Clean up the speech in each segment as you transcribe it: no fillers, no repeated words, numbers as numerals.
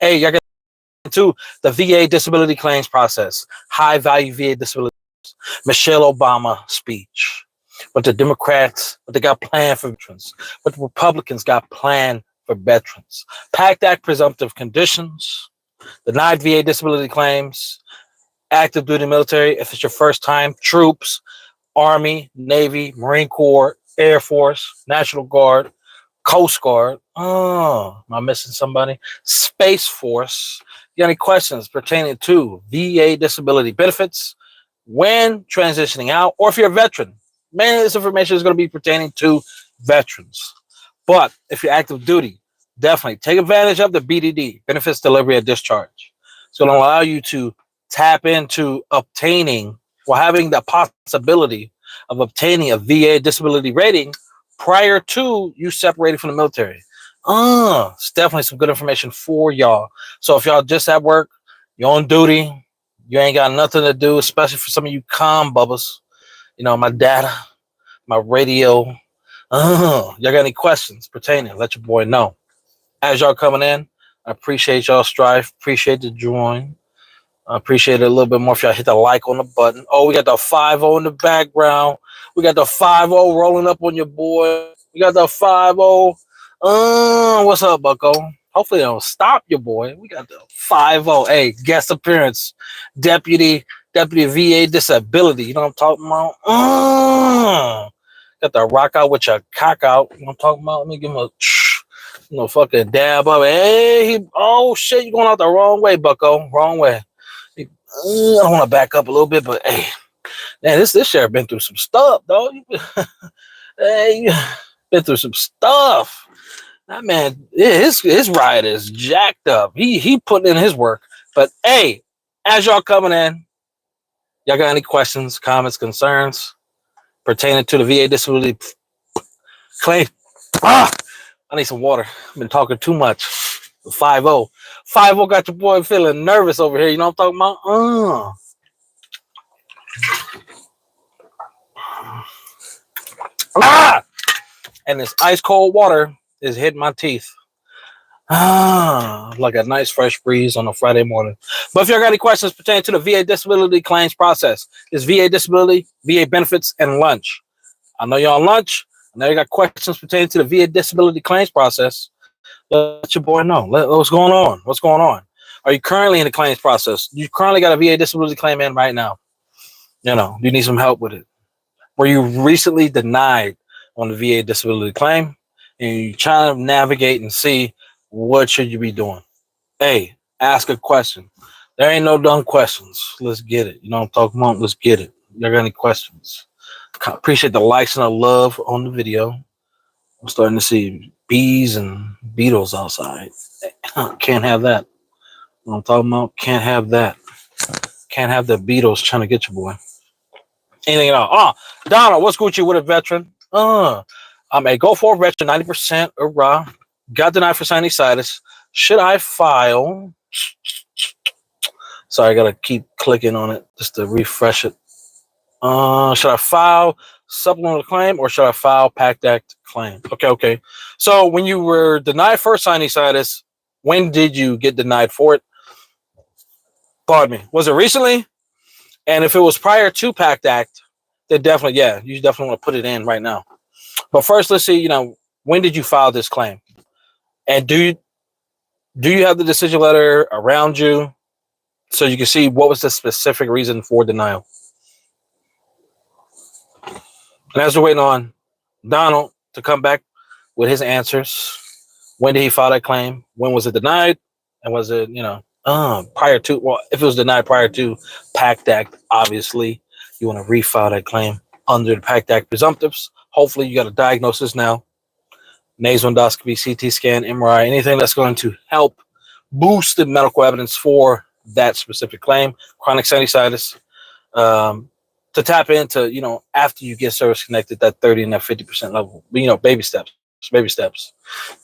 Hey, you're getting into the VA disability claims process. High value VA disability. Michelle Obama speech. What the Democrats, what they got planned for veterans. What the Republicans got planned for veterans. Pact Act presumptive conditions. Denied VA disability claims. Active duty military, if it's your first time. Troops. Army, Navy, Marine Corps, Air Force, National Guard, Coast Guard. Oh, am I missing somebody? Space Force. You got any questions pertaining to VA disability benefits when transitioning out, or if you're a veteran? Mainly this information is going to be pertaining to veterans. But if you're active duty, definitely take advantage of the BDD, Benefits Delivery and Discharge. It's going to allow you to tap into obtaining or having the possibility of obtaining a VA disability rating prior to you separating from the military. It's definitely some good information for y'all. So if y'all just at work, you're on duty, you ain't got nothing to do, especially for some of you calm bubbas, you know, my data, my radio. Y'all got any questions pertaining? Let your boy know. As y'all coming in, I appreciate y'all strive. Appreciate the join. I appreciate it a little bit more if y'all hit the like on the button. Oh, we got the 5-0 in the background. We got the 5-0 rolling up on your boy. We got the 5-0. What's up, bucko? Hopefully they don't stop your boy. We got the 5-0. Hey, guest appearance. Deputy VA disability. You know what I'm talking about? Got the rock out with your cock out. You know what I'm talking about? Let me give him a fucking dab up. Hey, oh shit, you going out the wrong way, bucko. Wrong way. I want to back up a little bit, but hey, man, this sheriff been through some stuff, dog. Hey, you been through some stuff. That man, his ride is jacked up. He putting in his work. But hey, as y'all coming in, y'all got any questions, comments, concerns pertaining to the VA disability claim? I need some water. I've been talking too much. 5-0. 5-0 got your boy feeling nervous over here. You know what I'm talking about? And this ice cold water is hitting my teeth. Like a nice fresh breeze on a Friday morning. But if y'all got any questions pertaining to the VA disability claims process, it's VA disability, VA benefits, and lunch. I know y'all on lunch. I know you got questions pertaining to the VA disability claims process. Let your boy know. What's going on? What's going on? Are you currently in the claims process? You currently got a VA disability claim in right now. You know, you need some help with it. Were you recently denied on the VA disability claim and you're trying to navigate and see what should you be doing? Hey, ask a question. There ain't no dumb questions. Let's get it. You know what I'm talking about? Let's get it. Y'all got any questions? Appreciate the likes and the love on the video. I'm starting to see bees and beetles outside. Can't have that. You know what I'm talking about? Can't have that. Can't have the beetles trying to get your boy. Anything at all. Donald, what's Gucci with a veteran? I'm a go for veteran, 90%. Hurrah. Got denied for sinusitis. Should I file? Sorry, I gotta keep clicking on it just to refresh it. Should I file supplemental claim or should I file Pact Act claim? Okay. So when you were denied for sinusitis, when did you get denied for it? Pardon me. Was it recently? And if it was prior to Pact Act, then definitely, yeah, you definitely want to put it in right now. But first, let's see, when did you file this claim? And do you have the decision letter around you so you can see what was the specific reason for denial? And as we're waiting on Donald to come back with his answers, when did he file that claim? When was it denied? And was it, prior to, well, if it was denied prior to Pact Act, obviously, you want to refile that claim under the Pact Act presumptives. Hopefully, you got a diagnosis now. Nasal endoscopy, CT scan, MRI, anything that's going to help boost the medical evidence for that specific claim. Chronic sinusitis. To tap into, after you get service connected, that 30 and that 50% level, baby steps.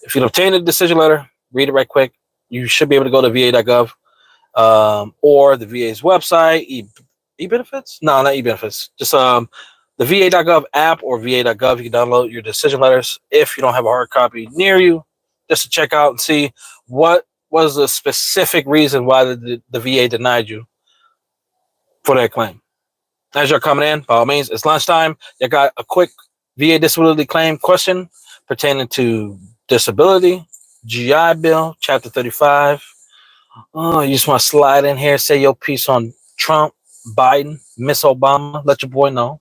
If you obtain a decision letter, read it right quick. You should be able to go to va.gov or the VA's website, e-benefits? No, not e-benefits. Just the va.gov app or va.gov. You can download your decision letters if you don't have a hard copy near you, just to check out and see what was the specific reason why the VA denied you for that claim? As you're coming in, by all means, it's lunchtime. You got a quick VA disability claim question pertaining to disability, GI Bill, Chapter 35. Oh, you just want to slide in here, say your piece on Trump, Biden, Miss Obama. Let your boy know.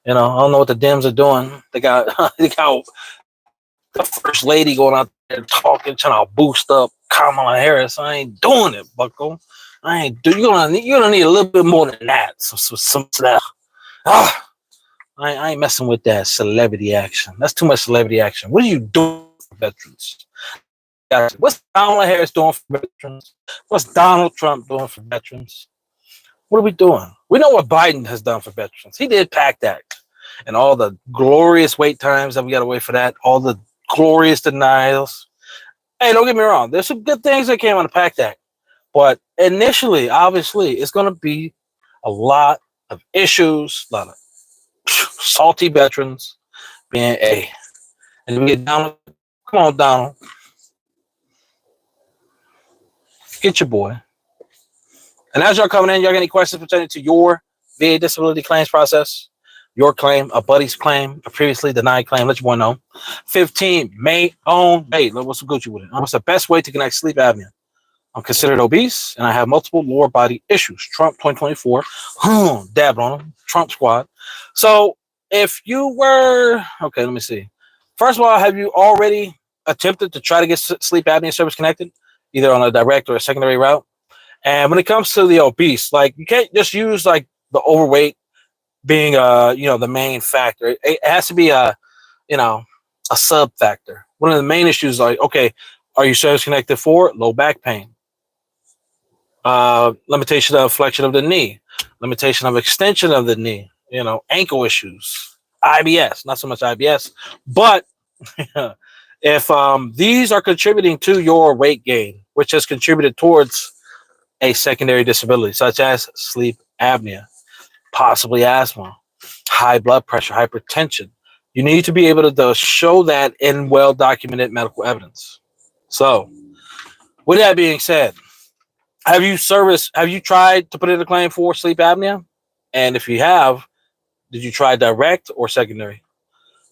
I don't know what the Dems are doing. They got the first lady going out there talking, trying to boost up Kamala Harris. I ain't doing it, bucko. I ain't do. You're gonna need a little bit more than that. Some that. I ain't messing with that celebrity action. That's too much celebrity action. What are you doing for veterans? What's Kamala Harris doing for veterans? What's Donald Trump doing for veterans? What are we doing? We know what Biden has done for veterans. He did Pact Act and all the glorious wait times that we got to wait for that, all the glorious denials. Hey, don't get me wrong. There's some good things that came on the Pact Act. But initially, obviously, it's going to be a lot of issues, a lot of salty veterans being and we get Donald. Come on, Donald. Get your boy. And as y'all coming in, y'all got any questions pertaining to your VA disability claims process? Your claim, a buddy's claim, a previously denied claim, let your boy know. 15, may own. Hey, what's the Gucci with it? What's the best way to connect sleep apnea? I'm considered obese, and I have multiple lower body issues. Trump 2024. Dabbed on him. Trump squad. So if you were... Okay, let me see. First of all, have you already attempted to try to get sleep apnea service connected? Either on a direct or a secondary route? And when it comes to the obese, like you can't just use like the overweight being the main factor. It has to be a sub factor. One of the main issues is like, okay, are you service connected for low back pain? Limitation of flexion of the knee, limitation of extension of the knee, ankle issues, IBS, not so much IBS, but if these are contributing to your weight gain, which has contributed towards a secondary disability, such as sleep apnea, possibly asthma, high blood pressure, hypertension, you need to be able to show that in well-documented medical evidence. So, with that being said, have you tried to put in a claim for sleep apnea? And if you have, did you try direct or secondary?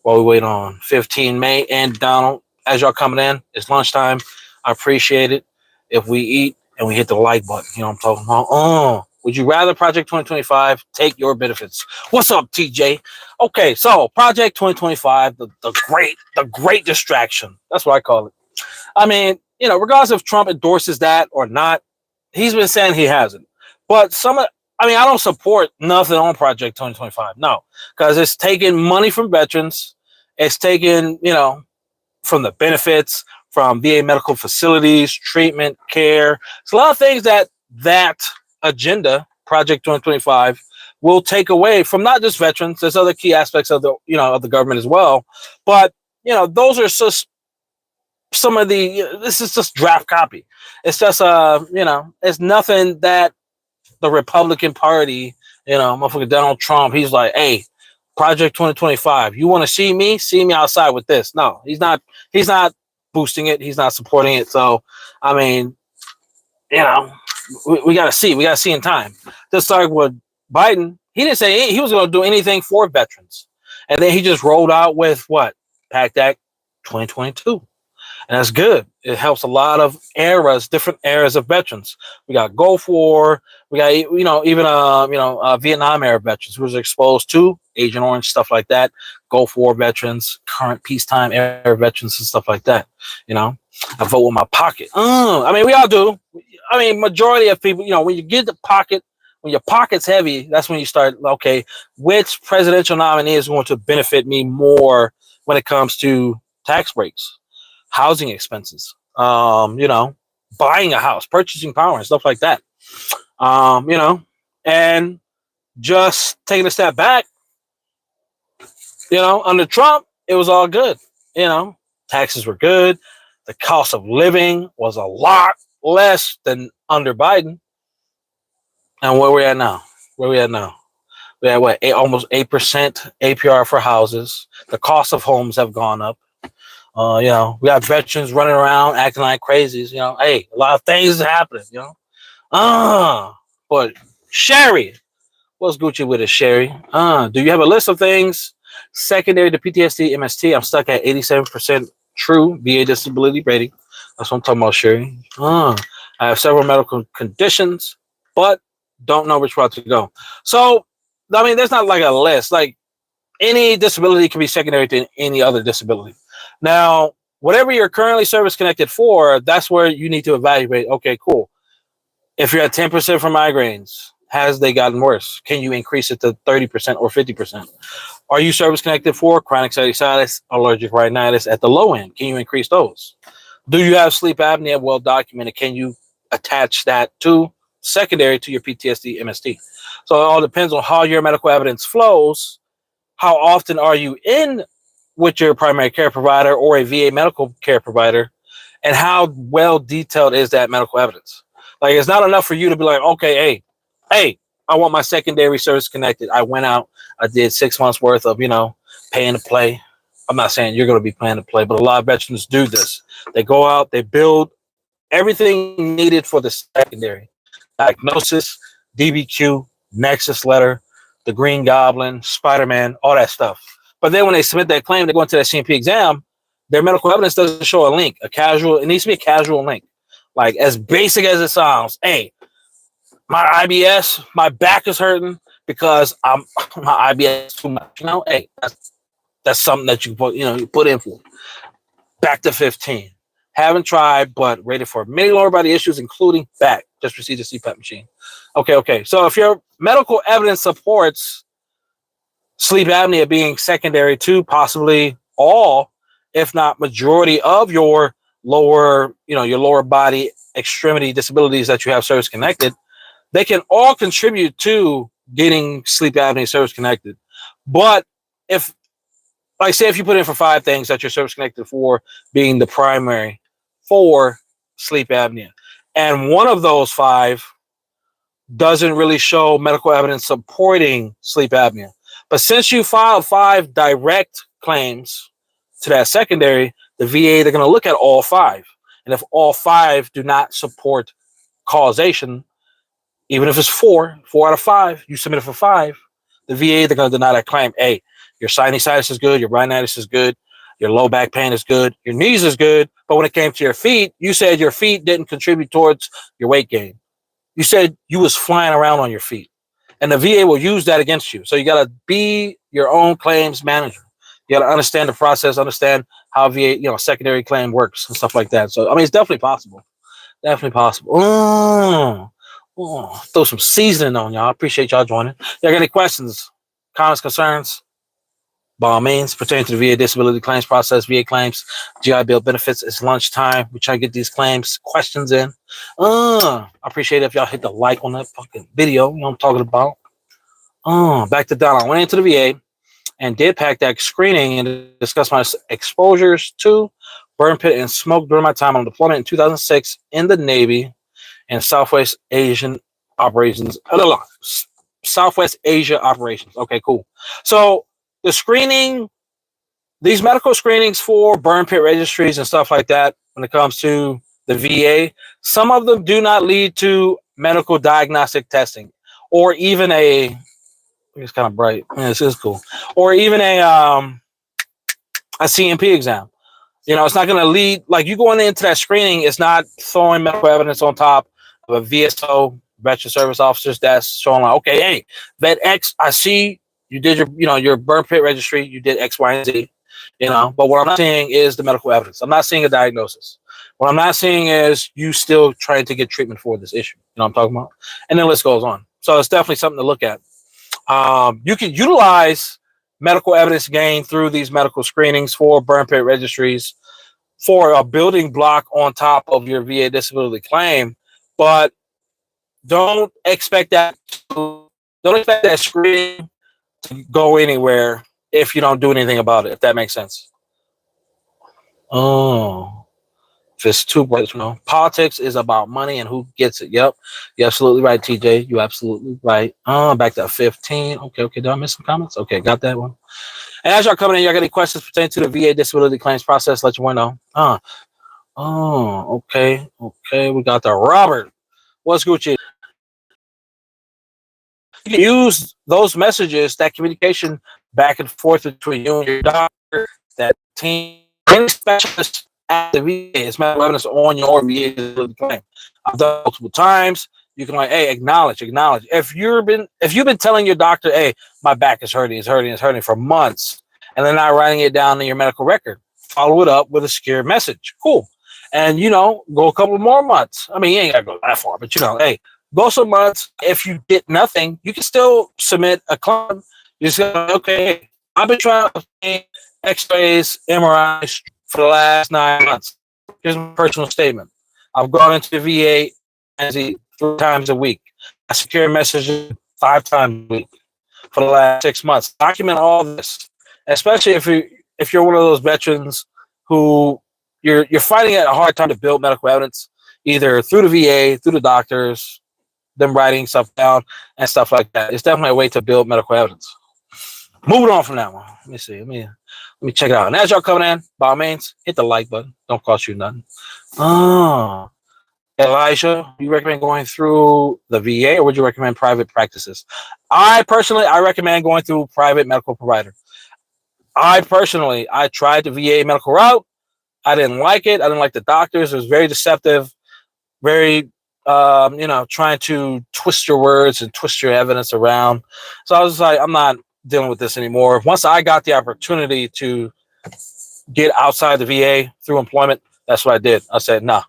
While we wait on 15 May and Donald, as y'all coming in, it's lunchtime. I appreciate it. If we eat and we hit the like button, you know what I'm talking about. Would you rather Project 2025 take your benefits? What's up, TJ? Okay, so Project 2025, the great distraction. That's what I call it. I mean, regardless if Trump endorses that or not, he's been saying he hasn't. But I don't support nothing on Project 2025. No, because it's taking money from veterans. It's taking, from the benefits, from VA medical facilities, treatment, care. It's a lot of things that agenda, Project 2025, will take away from not just veterans. There's other key aspects of the government as well. But, those are just some of this is just draft copy. It's just, it's nothing that the Republican Party, motherfucker Donald Trump, he's like, hey, Project 2025, you want to see me? See me outside with this. No, he's not boosting it. He's not supporting it. So, I mean, we got to see. We got to see in time. Just like with Biden, he didn't say he was going to do anything for veterans. And then he just rolled out with what? Pact Act 2022. And that's good. It helps a lot of different eras of veterans. We got Gulf War. We got, even Vietnam era veterans who was exposed to Agent Orange, stuff like that. Gulf War veterans, current peacetime era veterans and stuff like that. I vote with my pocket. We all do. Majority of people, when you get when your pocket's heavy, that's when you start, okay, which presidential nominee is going to benefit me more when it comes to tax breaks, housing expenses, buying a house, purchasing power and stuff like that. And just taking a step back, under Trump, it was all good. Taxes were good. The cost of living was a lot less than under Biden. And where we at now? We had what? Almost 8% APR for houses. The cost of homes have gone up. You know, we got veterans running around acting like crazies. You know, hey, a lot of things is happening. You know, but Sherry, what's Gucci with it, Sherry? Do you have a list of things secondary to PTSD, MST? I'm stuck at 87% true VA disability rating. That's what I'm talking about, Sherry. I have several medical conditions, but don't know which route to go. So, I mean, there's not like a list. Like any disability can be secondary to any other disability. Now, whatever you're currently service connected for, that's where you need to evaluate. Okay, cool. If you're at 10% for migraines, has they gotten worse? Can you increase it to 30% or 50%? Are you service connected for chronic sinusitis, allergic rhinitis at the low end? Can you increase those? Do you have sleep apnea well documented? Can you attach that to secondary to your PTSD, MST? So it all depends on how your medical evidence flows. How often are you in with your primary care provider or a VA medical care provider? And how well detailed is that medical evidence? Like, it's not enough for you to be like, okay, hey, I want my secondary service connected. I went out, I did 6 months worth of, paying to play. I'm not saying you're going to be paying to play, but a lot of veterans do this. They go out, they build everything needed for the secondary diagnosis, DBQ, Nexus letter, the Green Goblin, Spider-Man, all that stuff. But then when they submit that claim, they go into that CMP exam, their medical evidence doesn't show a link, it needs to be a casual link. Like, as basic as it sounds, hey, my IBS, my back is hurting because my IBS is too much. Hey, that's something that you put in for. Back to 15. Haven't tried, but rated for many lower body issues, including back. Just received a CPAP machine. Okay. So if your medical evidence supports sleep apnea being secondary to possibly all, if not majority of your lower body extremity disabilities that you have service connected, they can all contribute to getting sleep apnea service connected. But if you put in for 5 things that you're service connected for being the primary for sleep apnea, and one of those 5 doesn't really show medical evidence supporting sleep apnea, but since you filed 5 direct claims to that secondary, the VA, they're going to look at all 5. And if all 5 do not support causation, even if it's 4 out of 5, you submit it for 5, the VA, they're going to deny that claim. Hey, your sinusitis is good, your rhinitis is good, your low back pain is good, your knees is good, but when it came to your feet, you said your feet didn't contribute towards your weight gain. You said you was flying around on your feet. And the VA will use that against you. So you got to be your own claims manager. You got to understand the process, understand how VA, secondary claim works and stuff like that. So, I mean, it's definitely possible. Definitely possible. Throw some seasoning on y'all. I appreciate y'all joining. Y'all got any questions, comments, concerns? By all means, pertaining to the VA disability claims process, VA claims, GI Bill benefits. It's lunchtime. We try to get these questions in. I appreciate it if y'all hit the like on that fucking video. You know what I'm talking about. Back to Don. I went into the VA and did Pact Act screening and discussed my exposures to burn pit and smoke during my time on deployment in 2006 in the Navy and Southwest Asian operations. Southwest Asia operations. Okay, cool. So the screening, these medical screenings for burn pit registries and stuff like that, when it comes to the VA, some of them do not lead to medical diagnostic testing, or even it's kind of bright. Yeah, this is cool. Or even a CMP exam. It's not going to lead, like, you going into that screening, it's not throwing medical evidence on top of a VSO, Veteran Service Officer's desk, showing like, okay, hey, Vet X, I see you did your burn pit registry, you did X, Y, and Z, but what I'm not seeing is the medical evidence. I'm not seeing a diagnosis. What I'm not seeing is you still trying to get treatment for this issue. You know what I'm talking about? And then the list goes on. So it's definitely something to look at. You can utilize medical evidence gained through these medical screenings for burn pit registries for a building block on top of your VA disability claim, but don't expect that screening to go anywhere if you don't do anything about it, if that makes sense. If it's too bright, politics is about money and who gets it. Yep, you're absolutely right, TJ. You're absolutely right. Back to 15. Okay. Did I miss some comments? Okay, got that one. And as y'all coming in, y'all got any questions pertaining to the VA disability claims process? Let you know. Okay. We got the Robert. What's Gucci? You can use those messages, that communication back and forth between you and your doctor, that team, any specialist at the VA. It's medical evidence on your VA disability claim. I've done it multiple times. You can hey, acknowledge. If you've been telling your doctor, hey, my back is hurting for months, and they're not writing it down in your medical record, follow it up with a secure message. Cool. And go a couple more months. I mean, you ain't gotta go that far, but hey, go some months. If you get nothing, you can still submit a claim. You just go, okay, I've been trying to obtain X-rays, MRIs for the last 9 months. Here's my personal statement. I've gone into the VA 3 times a week. I secure messages 5 times a week for the last 6 months. Document all this, especially if you're one of those veterans who you're finding it a hard time to build medical evidence, either through the VA, through the doctors, them writing stuff down and stuff like that. It's definitely a way to build medical evidence. Moving on from that one. Let me see. Let me check it out. And as y'all coming in, by all means, hit the like button. Don't cost you nothing. Elijah, you recommend going through the VA or would you recommend private practices? I recommend going through private medical provider. I tried the VA medical route. I didn't like it. I didn't like the doctors. It was very deceptive, very, trying to twist your words and twist your evidence around. So I was like, I'm not dealing with this anymore. Once I got the opportunity to get outside the VA through employment, that's what I did. I said, no,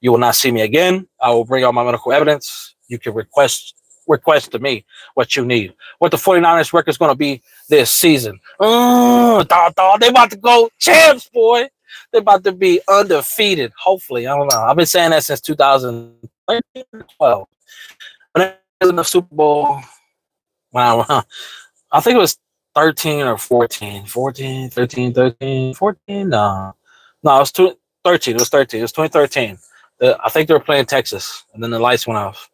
you will not see me again. I will bring all my medical evidence. You can request to me what you need. What the 49ers record is going to be this season. They about to go champs, boy. They're about to be undefeated. Hopefully, I don't know. I've been saying that since 2012. When I was in the Super Bowl, wow, I think it was 13 or 14. 14, 13, 13, 14? No, it was 13. It was 13. It was 2013. I think they were playing Texas, and then the lights went off.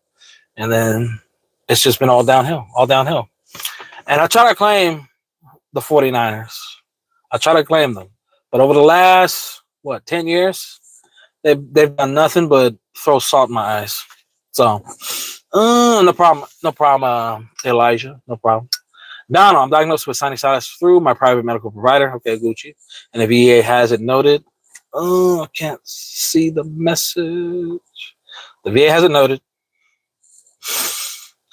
And then it's just been all downhill. And I try to claim the 49ers. I try to claim them. But over the last, 10 years, they've done nothing but throw salt in my eyes. So, no problem, Elijah. No problem. Donald, I'm diagnosed with sinusitis through my private medical provider. Okay, Gucci. And the VA has it noted. I can't see the message. The VA has it noted.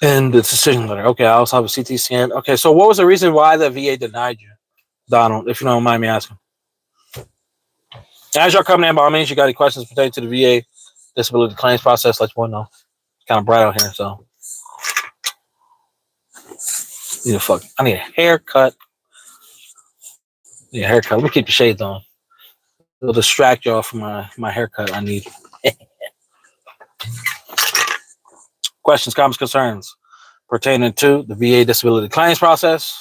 And the decision letter. Okay, I also have a CT scan. Okay, so what was the reason why the VA denied you, Donald, if you don't mind me asking? As y'all coming in, by all means, you got any questions pertaining to the VA disability claims process, let you know. It's kind of bright out here, so. I need a haircut. Let me keep the shades on. It'll distract y'all from my haircut I need. Questions, comments, concerns pertaining to the VA disability claims process,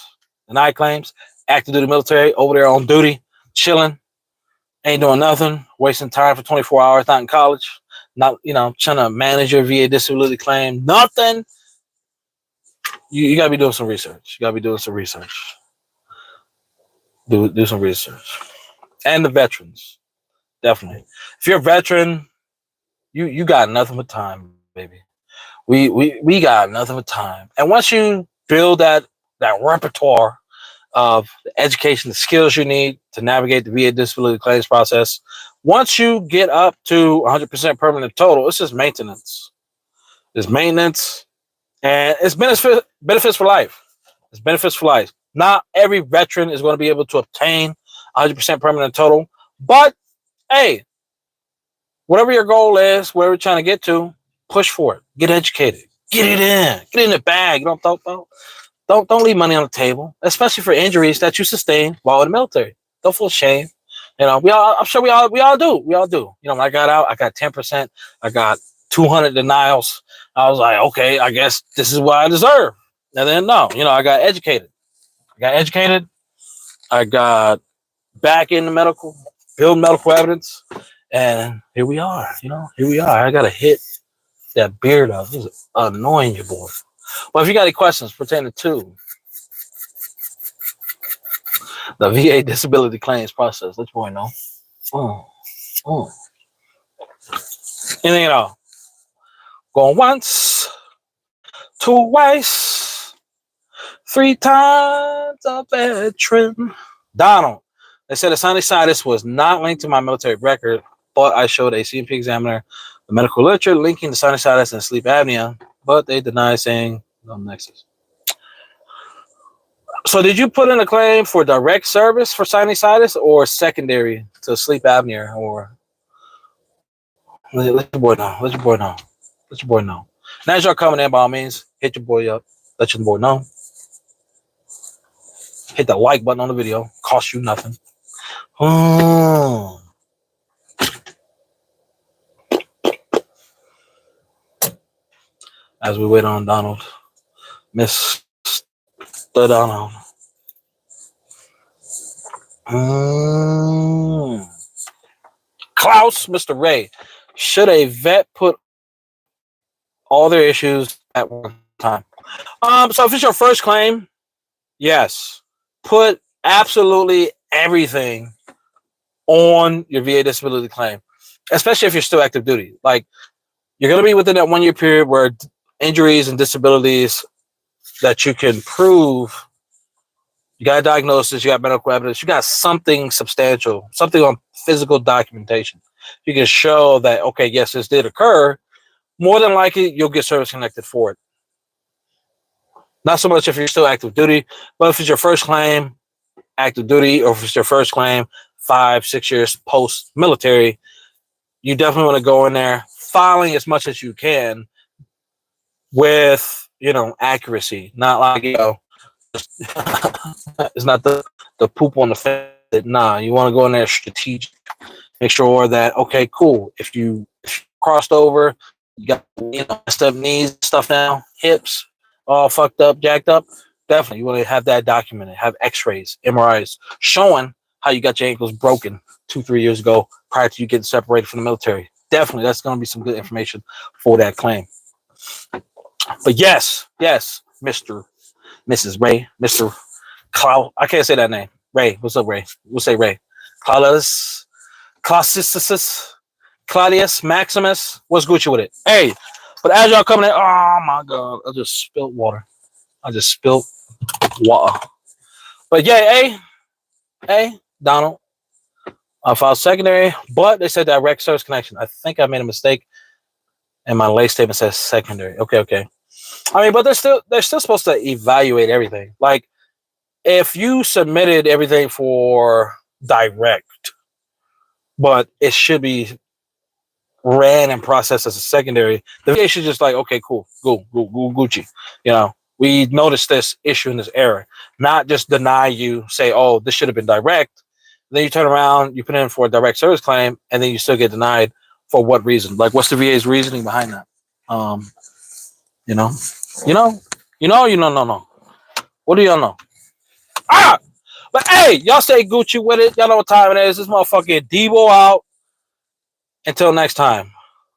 denied claims, active duty military, over there on duty, chilling, ain't doing nothing, wasting time for 24 hours, not in college, not, trying to manage your VA disability claim, nothing. You got to be doing some research. Do some research. And the veterans, definitely. If you're a veteran, you got nothing but time, baby. We got nothing but time. And once you build that repertoire of the education, the skills you need to navigate the VA disability claims process, once you get up to 100% permanent total, it's just maintenance. It's maintenance, and it's benefits for life. It's benefits for life. Not every veteran is going to be able to obtain 100% permanent total, but hey, whatever your goal is, whatever you're trying to get to, push for it. Get educated. Get it in. Get it in the bag. Don't leave money on the table, especially for injuries that you sustain while in the military. Don't feel shame. I'm sure we all do. When I got out, I got 10%. I got 200 denials. I was like, okay, I guess this is what I deserve. And then no, I got educated. I got back into medical, build medical evidence, and here we are. I got to hit that beard up. This is annoying you, boy. Well, if you got any questions pertaining to The VA disability claims process. Let your boy know. Oh, oh. Anything at all? Going once, twice, 3 times a veteran. Donald. They said the sinusitis was not linked to my military record, but I showed a CMP examiner the medical literature linking the sinusitis and sleep apnea, but they deny saying no nexus. So did you put in a claim for direct service for sinusitis or secondary to sleep apnea? Or let your boy know. Let your boy know. Let your boy know. Now as y'all coming in, by all means, hit your boy up. Let your boy know. Hit the like button on the video. Cost you nothing. As we wait on Donald. Mr. Donald. Klaus, Mr. Ray. Should a vet put all their issues at one time? So if it's your first claim, yes. Put absolutely everything on your VA disability claim, especially if you're still active duty. Like, you're going to be within that 1 year period where injuries and disabilities that you can prove, you got a diagnosis, you got medical evidence, you got something substantial, something on physical documentation. You can show that, okay, yes, this did occur. More than likely, you'll get service connected for it. Not so much if you're still active duty, but if it's your first claim, active duty, or if it's your first claim, 5-6 years post-military, you definitely want to go in there, filing as much as you can with, accuracy. Not like, it's not the poop on the fence. Nah, you want to go in there strategic. Make sure that, okay, cool. If you crossed over, you got messed up knees, stuff now, hips, all fucked up, jacked up. Definitely, you want to have that documented. Have X-rays, MRIs, showing how you got your ankles broken 2-3 years ago prior to you getting separated from the military. Definitely, that's going to be some good information for that claim. But yes, Mrs. Ray, Mr. Cloud. I can't say that name. Ray, what's up, Ray? We'll say Ray. Claudius Maximus. What's Gucci with it? Hey, but as y'all coming in, oh my God, I just spilled water. But yeah, hey, Donald. I filed secondary, but they said direct service connection. I think I made a mistake, and my lay statement says secondary. Okay. I mean, but they're still supposed to evaluate everything. Like, if you submitted everything for direct, but it should be ran and processed as a secondary, the VA should just like, okay, cool, go Gucci. We noticed this issue in this error, not just deny you, say, oh, this should have been direct. Then you turn around, you put in for a direct service claim, and then you still get denied for what reason? Like, what's the VA's reasoning behind that? No. What do y'all know? But hey, y'all stay Gucci with it. Y'all know what time it is. This motherfucking Debo out. Until next time.